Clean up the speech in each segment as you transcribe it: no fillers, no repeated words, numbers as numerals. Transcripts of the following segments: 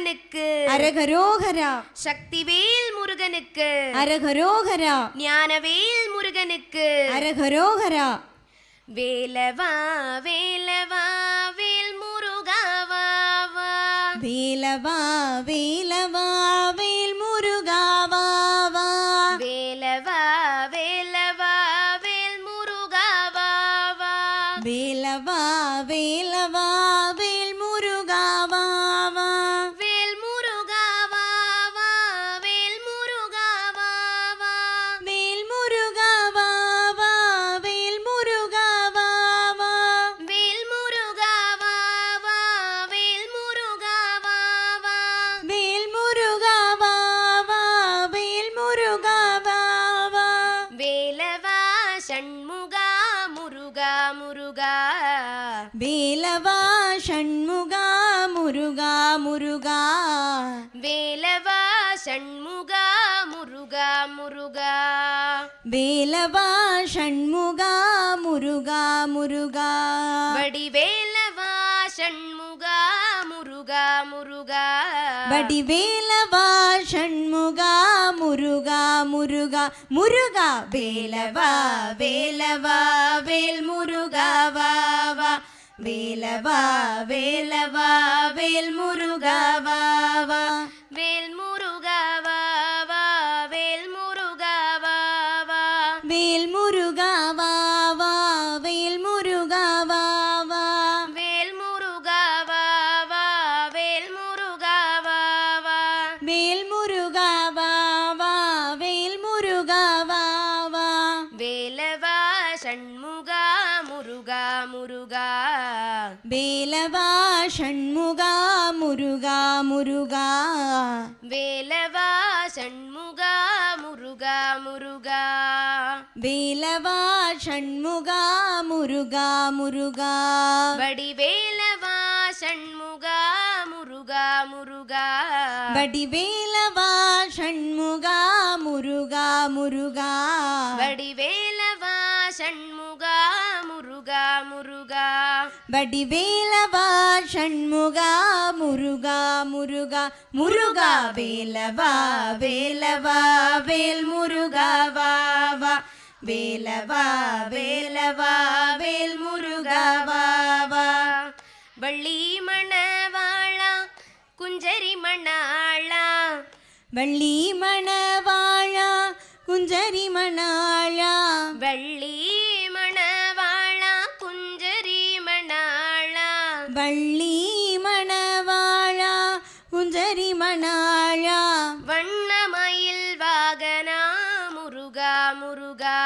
முருகனுக்கு அரகரோகரா. சக்திவேல் முருகனுக்கு அரகரோகரா. ஞானவேல் முருகனுக்கு அரகரோகரா. வேலவா வேலவா வேல் முருகா வா வா. வேலவா வேலவா வேல் முருகா வா வா. வேலவா வேலவா வேல் முருகா வா வா. வேலவா வேலவா வேல் முருகா வா வா. வேல் முருகா வா வா. வேல் முருகா வா வா. வேல் முருகா வா வா. வேல் முருகா வா வா. வேல் முருகா வா வா. வேல் முருகா வா வா. வேல் முருகா வா வா. வேல் முருகா வா வா. வேலவா சண்முகா முருகா முருகா. வேலவா சண்முகா முருகா முருகா. வேலவா சண்முகா முருகா முருகா. வேலவா சண்முகா முருகா முருகா. வடிவேலவா சண்முகா முருகா முருகா. வடிவேலவா சண்முகா முருகா முருகா. முருகா வேலவா வேலவா வேல் முருகா வா வா. வேலவா வேலவா வேல் முருகா வா வா. வேல் முருகா வா வா. வேல் முருகா வா வா. வேல் முருகா வா வா. வேல் முருகா வா வா. வேல் முருகா வா வா. வேல் முருகா வா வா. வேல் முருகா வா வா. வேல் முருகா வா வா. வேலவா சண்முகா முருகா முருகா. வேலவா சண்முகா முருகா முருகா. வேலவா சண்முகா முருகா முருகா. வேலவா சண்முகா முருகா முருகா. வடிவேலவா சண்முகா முருகா முருகா. வடிவேலவா சண்முகா முருகா முருகா. வடிவேலவா சண்முகா முருகா முருகா. வடிவேலவா சண்முகா முருகா முருகா. முருகா வேலவா வேலவா வேல் முருகா வா வா. வேலவா வேலவா வேல் முருகா வா வா. வள்ளி மணவாளா குஞ்சரி மணாளா. வள்ளி மணவாழா குஞ்சரி மணாளா. வள்ளி மணவாளா குஞ்சரி மணாளா. வள்ளி மணவாழா குஞ்சரி மணாளா. வண்ணமயில் வாகனா முருகா முருகா.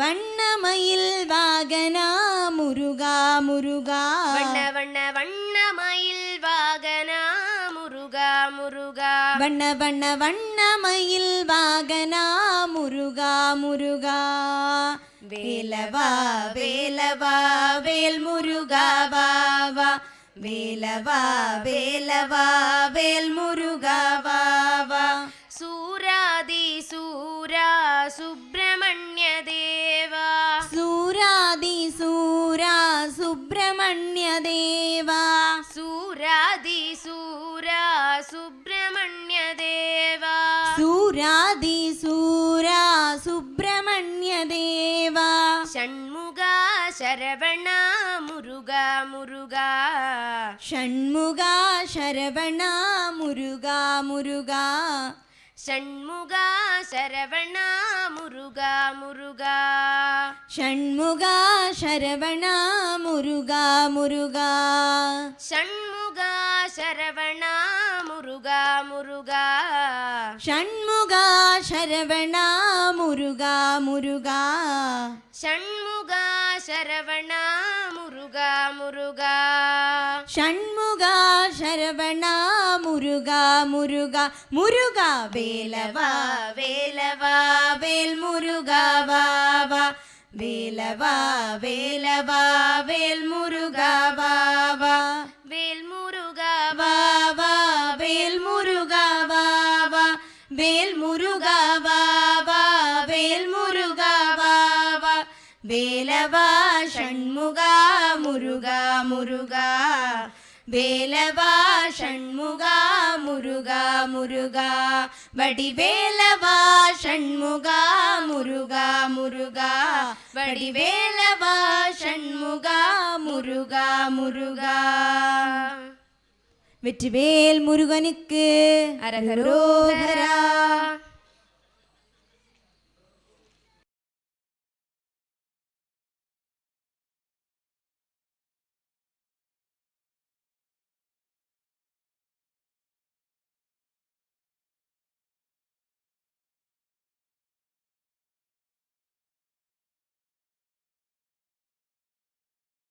வண்ணமயில் வாகனா முருகா முருகா. வண்ண வண்ண வண்ணமயில் வாகனா முருகா முருகா. வண்ண வண்ண வண்ணமயில் வாகனா முருகா முருகா. வேலவா வேலவா வேல் முருகா வா வா. வேலவா வேலவா வேல் முருகா வா வா. சூராதி சூரா சுப்பிரமணிய தேவா. சூராதி சூரா சுப்பிரமணிய தேவா. சூராதி சூரா சுப்பிரமணிய தேவா. சூராதி சூரா சுப்பிரமணிய தேவா. ஷண்முகா சரவணா முருகா முருகா. ஷண்முகா சரவணா முருகா முருகா. ஷண்முகா சரவணா முருகா முருகா. ஷண்முகா சரவணா முருகா முருகா. ஷண்முகா சரவணா முருகா முருகா. ஷண்முகா சரவணா முருகா முருகா. ஷண்முகா சரவணா முருகா முருகா. ஷண்முகா சரவணா முருகா முருகா. முருகா வேலவா வேலவா வேல் முருகா வா வா. வேலவா வேலவா வேல் முருகா வா வா. வேல் முருகா வா வா. வேல் முருகா வா வா. வேல் முருகா வா வா. வேல் முருகா வா வா. வேலவா ஷண்முகா முருகா முருகா. வேலவா ஷண்முகா முருகா முருகா வடிவேலவா ஷண்முகா முருகா முருகா வடிவேலவா ஷண்முகா முருகா முருகா. வெற்றிவேல் முருகனுக்கு அரகரோகரா.